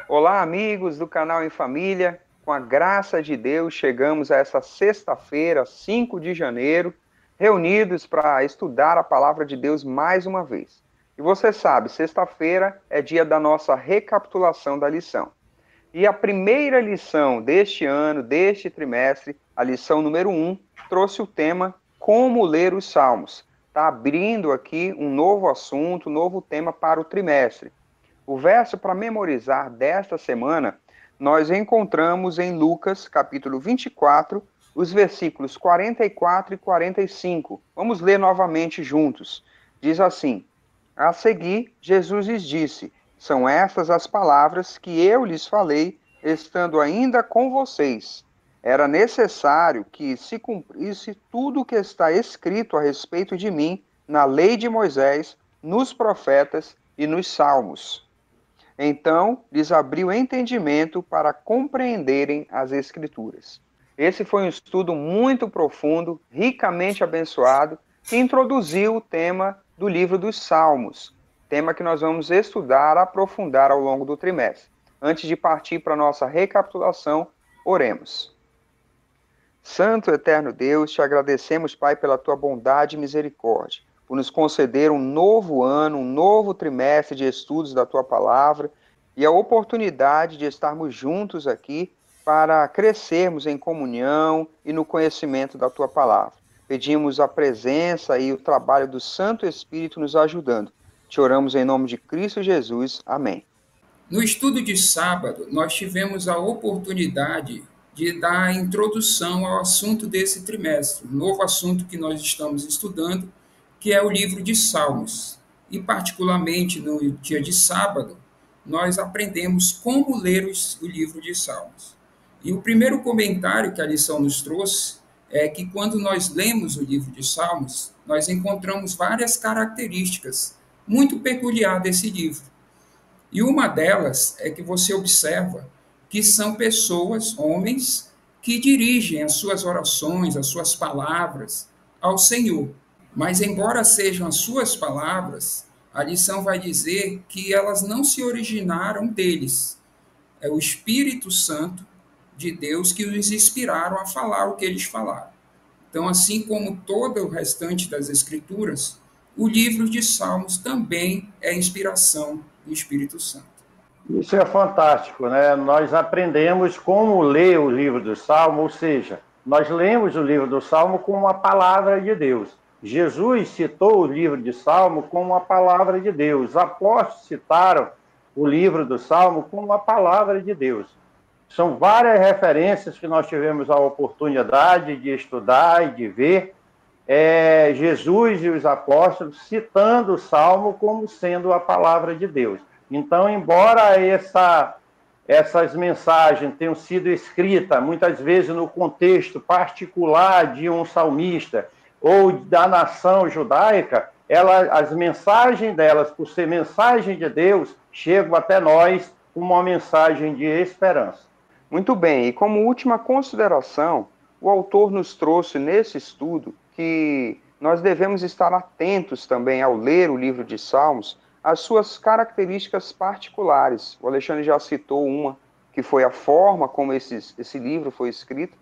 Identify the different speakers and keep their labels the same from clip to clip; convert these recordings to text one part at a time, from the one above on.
Speaker 1: Olá, amigos do canal Em Família. Com a graça de Deus, chegamos a essa sexta-feira, 5 de janeiro, reunidos para estudar a palavra de Deus mais uma vez. E você sabe, sexta-feira é dia da nossa recapitulação da lição. E a primeira lição deste ano, deste trimestre, a lição número 1, trouxe o tema Como ler os Salmos. Está abrindo aqui um novo assunto, um novo tema para o trimestre. O verso para memorizar desta semana, nós encontramos em Lucas, capítulo 24, os versículos 44 e 45. Vamos ler novamente juntos. Diz assim: A seguir, Jesus lhes disse: São estas as palavras que eu lhes falei, estando ainda com vocês. Era necessário que se cumprisse tudo o que está escrito a respeito de mim na lei de Moisés, nos profetas e nos salmos. Então, lhes abriu entendimento para compreenderem as Escrituras. Esse foi um estudo muito profundo, ricamente abençoado, que introduziu o tema do livro dos Salmos, tema que nós vamos estudar, aprofundar ao longo do trimestre. Antes de partir para a nossa recapitulação, oremos. Santo eterno Deus, te agradecemos, Pai, pela tua bondade e misericórdia, por nos conceder um novo ano, um novo trimestre de estudos da tua palavra e a oportunidade de estarmos juntos aqui para crescermos em comunhão e no conhecimento da tua palavra. Pedimos a presença e o trabalho do Santo Espírito nos ajudando. Te oramos em nome de Cristo Jesus. Amém.
Speaker 2: No estudo de sábado, nós tivemos a oportunidade de dar a introdução ao assunto desse trimestre, um novo assunto que nós estamos estudando, que é o livro de Salmos. E, particularmente, no dia de sábado, nós aprendemos como ler o livro de Salmos. E o primeiro comentário que a lição nos trouxe é que, quando nós lemos o livro de Salmos, nós encontramos várias características muito peculiares desse livro. E uma delas é que você observa que são pessoas, homens, que dirigem as suas orações, as suas palavras ao Senhor. Mas, embora sejam as suas palavras, a lição vai dizer que elas não se originaram deles. É o Espírito Santo de Deus que os inspiraram a falar o que eles falaram. Então, assim como todo o restante das Escrituras, o livro de Salmos também é inspiração do Espírito Santo.
Speaker 3: Isso é fantástico, né? Nós aprendemos como ler o livro do Salmo, ou seja, nós lemos o livro do Salmo como a palavra de Deus. Jesus citou o livro de Salmo como a palavra de Deus. Os apóstolos citaram o livro do Salmo como a palavra de Deus. São várias referências que nós tivemos a oportunidade de estudar e de ver. Jesus e os apóstolos citando o Salmo como sendo a palavra de Deus. Então, embora essas mensagens tenham sido escritas muitas vezes no contexto particular de um salmista ou da nação judaica, as mensagens delas, por ser mensagem de Deus, chegam até nós como uma mensagem de esperança.
Speaker 1: Muito bem, e como última consideração, o autor nos trouxe nesse estudo que nós devemos estar atentos também ao ler o livro de Salmos, às suas características particulares. O Alexandre já citou uma, que foi a forma como esse livro foi escrito,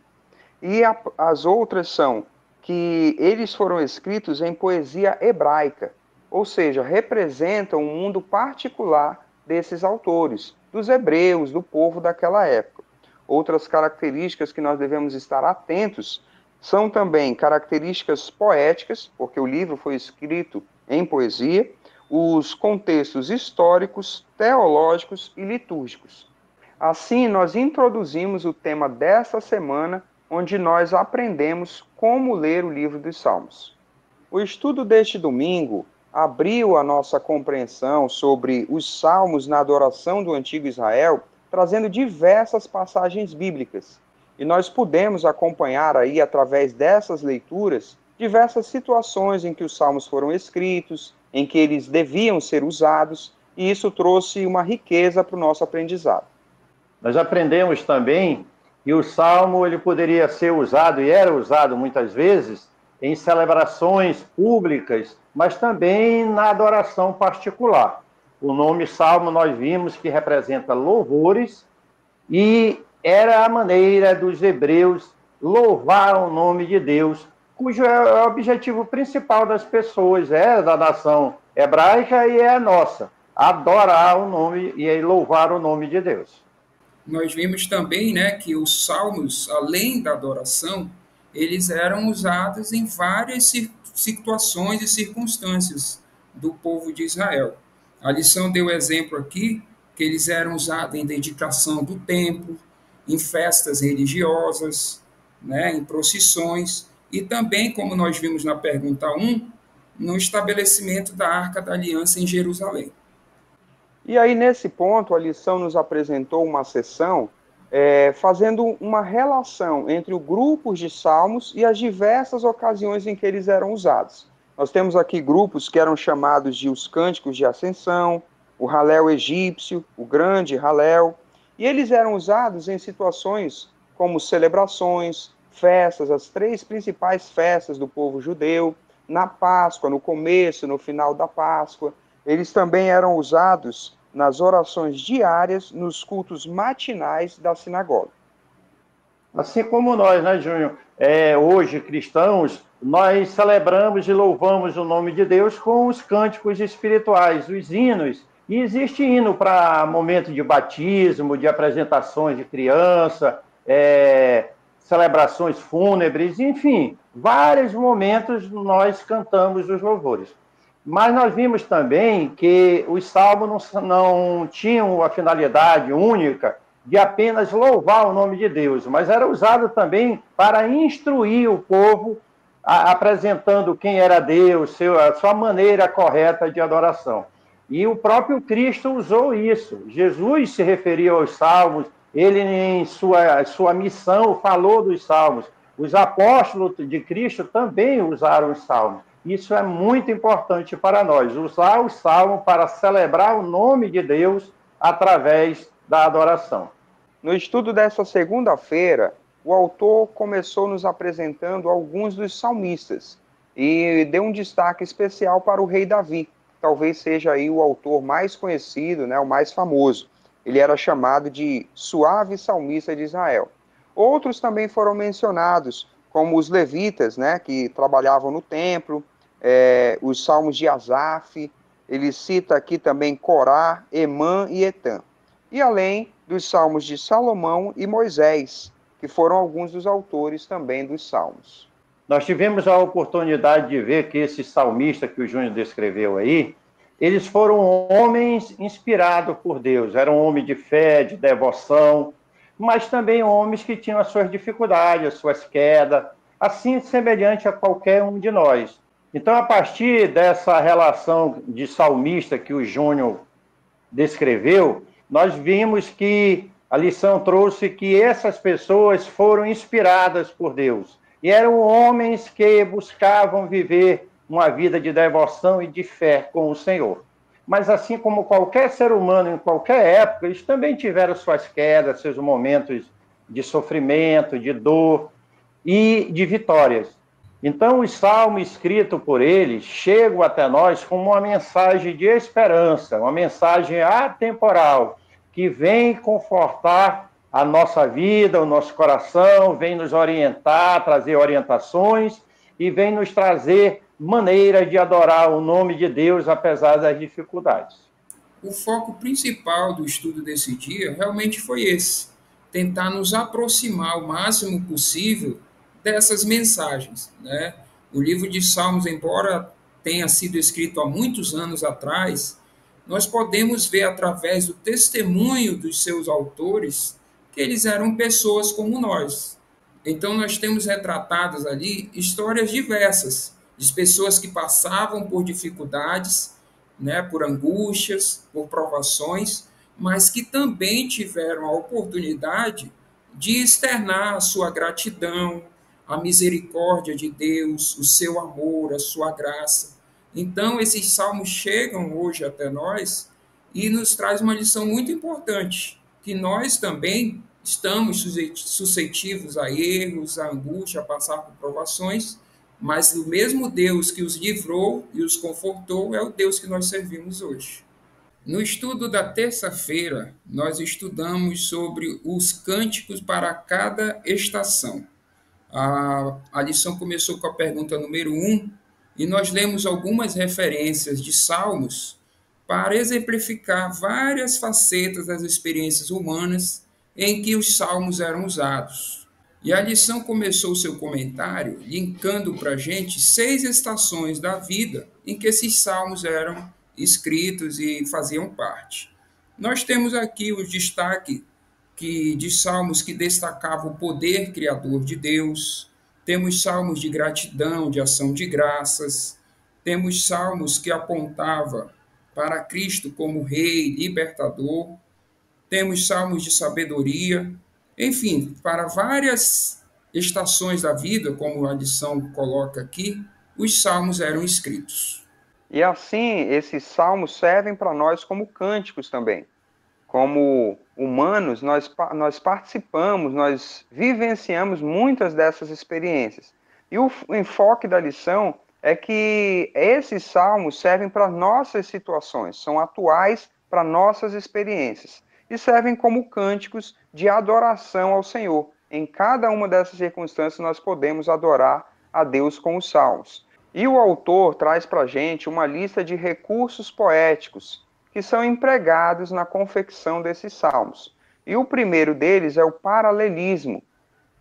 Speaker 1: e as outras são que eles foram escritos em poesia hebraica, ou seja, representam um mundo particular desses autores, dos hebreus, do povo daquela época. Outras características que nós devemos estar atentos são também características poéticas, porque o livro foi escrito em poesia, os contextos históricos, teológicos e litúrgicos. Assim, nós introduzimos o tema desta semana, onde nós aprendemos como ler o livro dos Salmos. O estudo deste domingo abriu a nossa compreensão sobre os Salmos na adoração do antigo Israel, trazendo diversas passagens bíblicas. E nós pudemos acompanhar aí, através dessas leituras, diversas situações em que os salmos foram escritos, em que eles deviam ser usados, e isso trouxe uma riqueza para o nosso aprendizado.
Speaker 3: Nós aprendemos também que o salmo ele poderia ser usado, e era usado muitas vezes, em celebrações públicas, mas também na adoração particular. O nome salmo nós vimos que representa louvores e era a maneira dos hebreus louvar o nome de Deus, cujo é o objetivo principal das pessoas, é da nação hebraica e é nossa, adorar o nome e louvar o nome de Deus.
Speaker 2: Nós vimos também, né, que os salmos, além da adoração, eles eram usados em várias situações e circunstâncias do povo de Israel. A lição deu exemplo aqui que eles eram usados em dedicação do templo, em festas religiosas, né, em procissões, e também, como nós vimos na pergunta 1, no estabelecimento da Arca da Aliança em Jerusalém.
Speaker 1: E aí, nesse ponto, a lição nos apresentou uma seção fazendo uma relação entre os grupos de salmos e as diversas ocasiões em que eles eram usados. Nós temos aqui grupos que eram chamados de os cânticos de ascensão, o Halel egípcio, o grande Halel, e eles eram usados em situações como celebrações, festas, as 3 principais festas do povo judeu, na Páscoa, no começo, no final da Páscoa. Eles também eram usados nas orações diárias, nos cultos matinais da sinagoga.
Speaker 3: Assim como nós, né, Júnior? Hoje, cristãos, nós celebramos e louvamos o nome de Deus com os cânticos espirituais, os hinos. E existe hino para momento de batismo, de apresentações de criança, celebrações fúnebres, enfim, vários momentos nós cantamos os louvores. Mas nós vimos também que os salmos não tinham a finalidade única de apenas louvar o nome de Deus, mas era usado também para instruir o povo, apresentando quem era Deus, a sua maneira correta de adoração. E o próprio Cristo usou isso. Jesus se referia aos salmos, ele em sua missão falou dos salmos. Os apóstolos de Cristo também usaram os salmos. Isso é muito importante para nós, usar o salmo para celebrar o nome de Deus através da adoração.
Speaker 1: No estudo dessa segunda-feira, o autor começou nos apresentando alguns dos salmistas e deu um destaque especial para o rei Davi. Talvez seja aí o autor mais conhecido, né, o mais famoso. Ele era chamado de suave salmista de Israel. Outros também foram mencionados, como os levitas, né, que trabalhavam no templo, os salmos de Asaf. Ele cita aqui também Corá, Emã e Etã. E além dos salmos de Salomão e Moisés, que foram alguns dos autores também dos salmos.
Speaker 3: Nós tivemos a oportunidade de ver que esses salmistas que o Júnior descreveu aí, eles foram homens inspirados por Deus, eram homens de fé, de devoção, mas também homens que tinham as suas dificuldades, as suas quedas, assim semelhante a qualquer um de nós. Então, a partir dessa relação de salmista que o Júnior descreveu, nós vimos que a lição trouxe que essas pessoas foram inspiradas por Deus. E eram homens que buscavam viver uma vida de devoção e de fé com o Senhor. Mas assim como qualquer ser humano em qualquer época, eles também tiveram suas quedas, seus momentos de sofrimento, de dor e de vitórias. Então, os salmos escritos por eles chegam até nós como uma mensagem de esperança, uma mensagem atemporal, que vem confortar a nossa vida, o nosso coração, vem nos orientar, trazer orientações e vem nos trazer maneira de adorar o nome de Deus apesar das dificuldades.
Speaker 2: O foco principal do estudo desse dia realmente foi esse, tentar nos aproximar o máximo possível dessas mensagens, né? O livro de Salmos, embora tenha sido escrito há muitos anos atrás, nós podemos ver através do testemunho dos seus autores que eles eram pessoas como nós. Então nós temos retratadas ali histórias diversas, de pessoas que passavam por dificuldades, né, por angústias, por provações, mas que também tiveram a oportunidade de externar a sua gratidão, a misericórdia de Deus, o seu amor, a sua graça. Então, esses salmos chegam hoje até nós e nos traz uma lição muito importante, que nós também estamos suscetíveis a erros, a angústia, a passar por provações, mas o mesmo Deus que os livrou e os confortou é o Deus que nós servimos hoje. No estudo da terça-feira, nós estudamos sobre os cânticos para cada estação. A lição começou com a pergunta número 1, e nós lemos algumas referências de salmos para exemplificar várias facetas das experiências humanas em que os salmos eram usados. E a lição começou seu comentário linkando para a gente 6 estações da vida em que esses salmos eram escritos e faziam parte. Nós temos aqui o destaque de salmos que destacavam o poder criador de Deus, temos salmos de gratidão, de ação de graças, temos salmos que apontavam para Cristo como Rei, libertador, temos salmos de sabedoria, enfim, para várias estações da vida, como a lição coloca aqui, os salmos eram escritos.
Speaker 1: E assim, esses salmos servem para nós como cânticos também. Como humanos, nós participamos, nós vivenciamos muitas dessas experiências. E o enfoque da lição é que esses salmos servem para nossas situações, são atuais para nossas experiências e servem como cânticos de adoração ao Senhor. Em cada uma dessas circunstâncias, nós podemos adorar a Deus com os salmos. E o autor traz para a gente uma lista de recursos poéticos que são empregados na confecção desses salmos. E o primeiro deles é o paralelismo,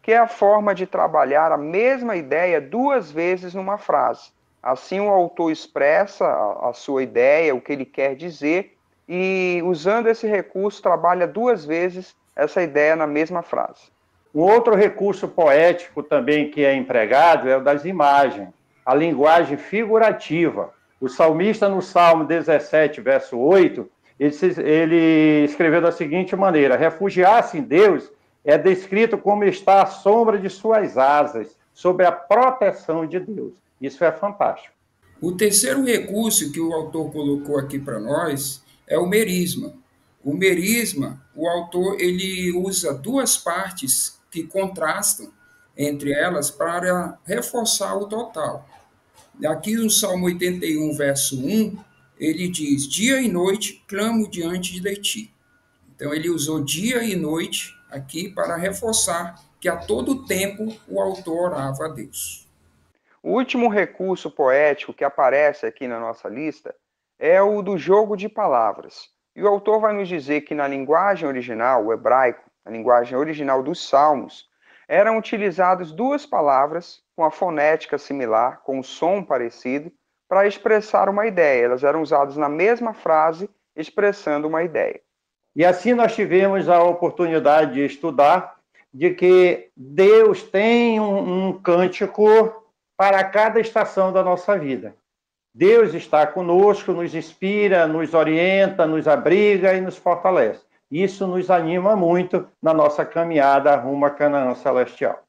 Speaker 1: que é a forma de trabalhar a mesma ideia 2 vezes numa frase. Assim, o autor expressa a sua ideia, o que ele quer dizer, e usando esse recurso, trabalha 2 vezes essa ideia na mesma frase.
Speaker 3: Um outro recurso poético também que é empregado é o das imagens, a linguagem figurativa. O salmista, no Salmo 17, verso 8, ele escreveu da seguinte maneira: refugiar-se em Deus é descrito como estar à sombra de suas asas, sob a proteção de Deus. Isso é fantástico.
Speaker 2: O terceiro recurso que o autor colocou aqui para nós é o merisma. O merisma, o autor ele usa 2 partes que contrastam entre elas para reforçar o total. Aqui no Salmo 81, verso 1, ele diz: dia e noite clamo diante de ti. Então ele usou dia e noite aqui para reforçar que a todo tempo o autor orava a Deus.
Speaker 1: O último recurso poético que aparece aqui na nossa lista é o do jogo de palavras. E o autor vai nos dizer que na linguagem original, o hebraico, a linguagem original dos salmos, eram utilizadas 2 palavras com a fonética similar, com um som parecido, para expressar uma ideia. Elas eram usadas na mesma frase, expressando uma ideia.
Speaker 3: E assim nós tivemos a oportunidade de estudar de que Deus tem um cântico para cada estação da nossa vida. Deus está conosco, nos inspira, nos orienta, nos abriga e nos fortalece. Isso nos anima muito na nossa caminhada rumo a Canaã Celestial.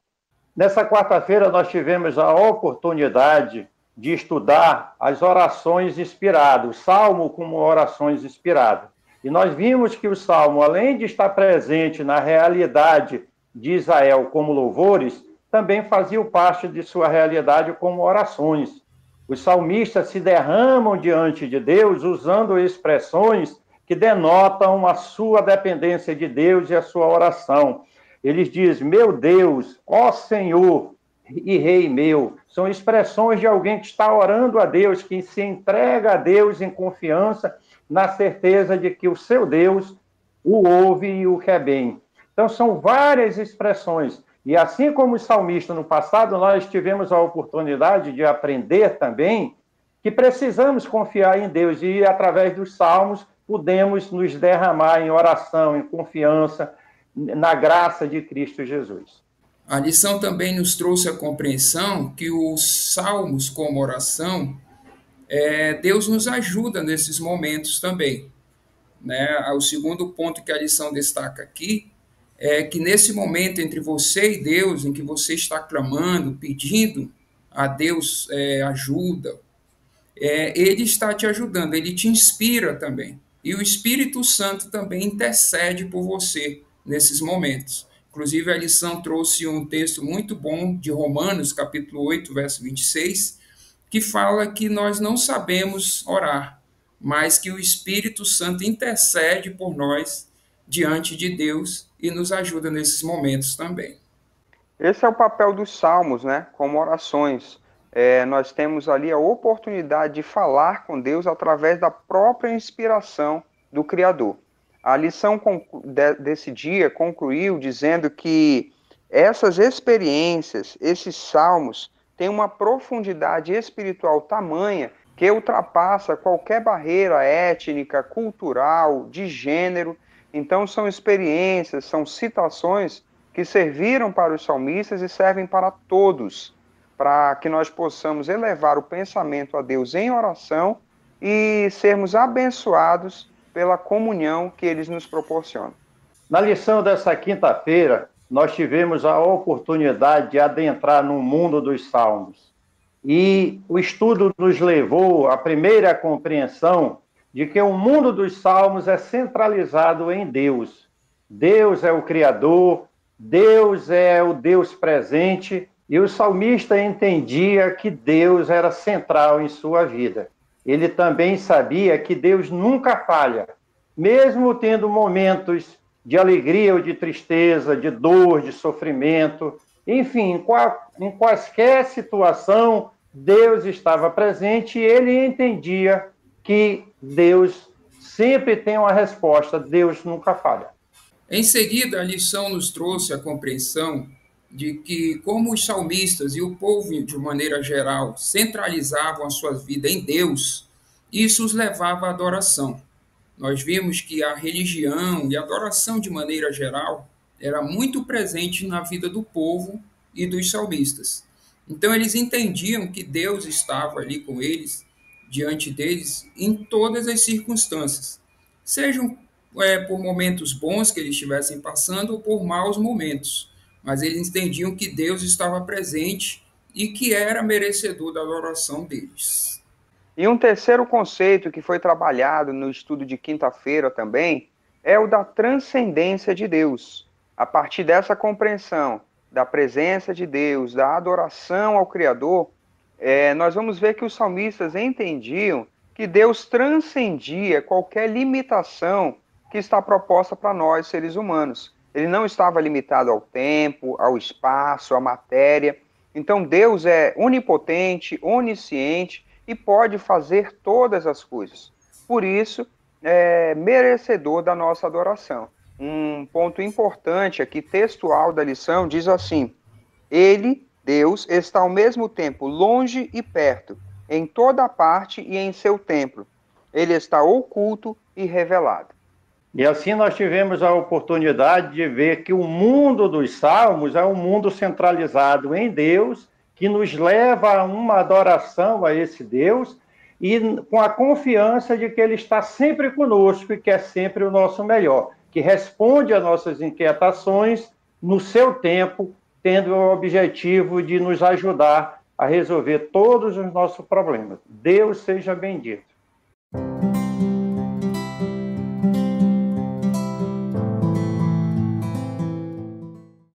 Speaker 3: Nessa quarta-feira, nós tivemos a oportunidade de estudar as orações inspiradas, o Salmo como orações inspiradas. E nós vimos que o Salmo, além de estar presente na realidade de Israel como louvores, também fazia parte de sua realidade como orações. Os salmistas se derramam diante de Deus usando expressões que denotam a sua dependência de Deus e a sua oração. Eles dizem: meu Deus, ó Senhor e Rei meu. São expressões de alguém que está orando a Deus, que se entrega a Deus em confiança, na certeza de que o seu Deus o ouve e o quer bem. Então, são várias expressões. E assim como os salmistas no passado, nós tivemos a oportunidade de aprender também que precisamos confiar em Deus e, através dos salmos, podemos nos derramar em oração, em confiança, na graça de Cristo Jesus.
Speaker 2: A lição também nos trouxe a compreensão que os salmos como oração, Deus nos ajuda nesses momentos também. Né? O segundo ponto que a lição destaca aqui é que nesse momento entre você e Deus, em que você está clamando, pedindo a Deus ajuda, Ele está te ajudando, Ele te inspira também. E o Espírito Santo também intercede por você nesses momentos. Inclusive, a lição trouxe um texto muito bom de Romanos, capítulo 8, verso 26, que fala que nós não sabemos orar, mas que o Espírito Santo intercede por nós diante de Deus e nos ajuda nesses momentos também.
Speaker 1: Esse é o papel dos salmos, né? Como orações. Nós temos ali a oportunidade de falar com Deus através da própria inspiração do Criador. A lição desse dia concluiu dizendo que essas experiências, esses salmos, têm uma profundidade espiritual tamanha que ultrapassa qualquer barreira étnica, cultural, de gênero. Então, são experiências, são citações que serviram para os salmistas e servem para todos, para que nós possamos elevar o pensamento a Deus em oração e sermos abençoados pela comunhão que eles nos proporcionam.
Speaker 3: Na lição dessa quinta-feira, nós tivemos a oportunidade de adentrar no mundo dos salmos. E o estudo nos levou à primeira compreensão de que o mundo dos salmos é centralizado em Deus. Deus é o Criador, Deus é o Deus presente, e o salmista entendia que Deus era central em sua vida. Ele também sabia que Deus nunca falha, mesmo tendo momentos de alegria ou de tristeza, de dor, de sofrimento, enfim, em qualquer situação, Deus estava presente e ele entendia que Deus sempre tem uma resposta, Deus nunca falha.
Speaker 2: Em seguida, a lição nos trouxe a compreensão de que, como os salmistas e o povo, de maneira geral, centralizavam a sua vida em Deus, isso os levava à adoração. Nós vimos que a religião e a adoração, de maneira geral, era muito presente na vida do povo e dos salmistas. Então, eles entendiam que Deus estava ali com eles, diante deles, em todas as circunstâncias, sejam por momentos bons que eles estivessem passando ou por maus momentos, mas eles entendiam que Deus estava presente e que era merecedor da adoração deles.
Speaker 1: E um terceiro conceito que foi trabalhado no estudo de quinta-feira também é o da transcendência de Deus. A partir dessa compreensão da presença de Deus, da adoração ao Criador, nós vamos ver que os salmistas entendiam que Deus transcendia qualquer limitação que está proposta para nós, seres humanos. Ele não estava limitado ao tempo, ao espaço, à matéria. Então, Deus é onipotente, onisciente e pode fazer todas as coisas. Por isso, é merecedor da nossa adoração. Um ponto importante aqui, textual da lição, diz assim: Ele, Deus, está ao mesmo tempo longe e perto, em toda parte e em seu templo. Ele está oculto e revelado.
Speaker 3: E assim nós tivemos a oportunidade de ver que o mundo dos salmos é um mundo centralizado em Deus, que nos leva a uma adoração a esse Deus e com a confiança de que Ele está sempre conosco e quer sempre o nosso melhor, que responde às nossas inquietações no seu tempo, tendo o objetivo de nos ajudar a resolver todos os nossos problemas. Deus seja bendito.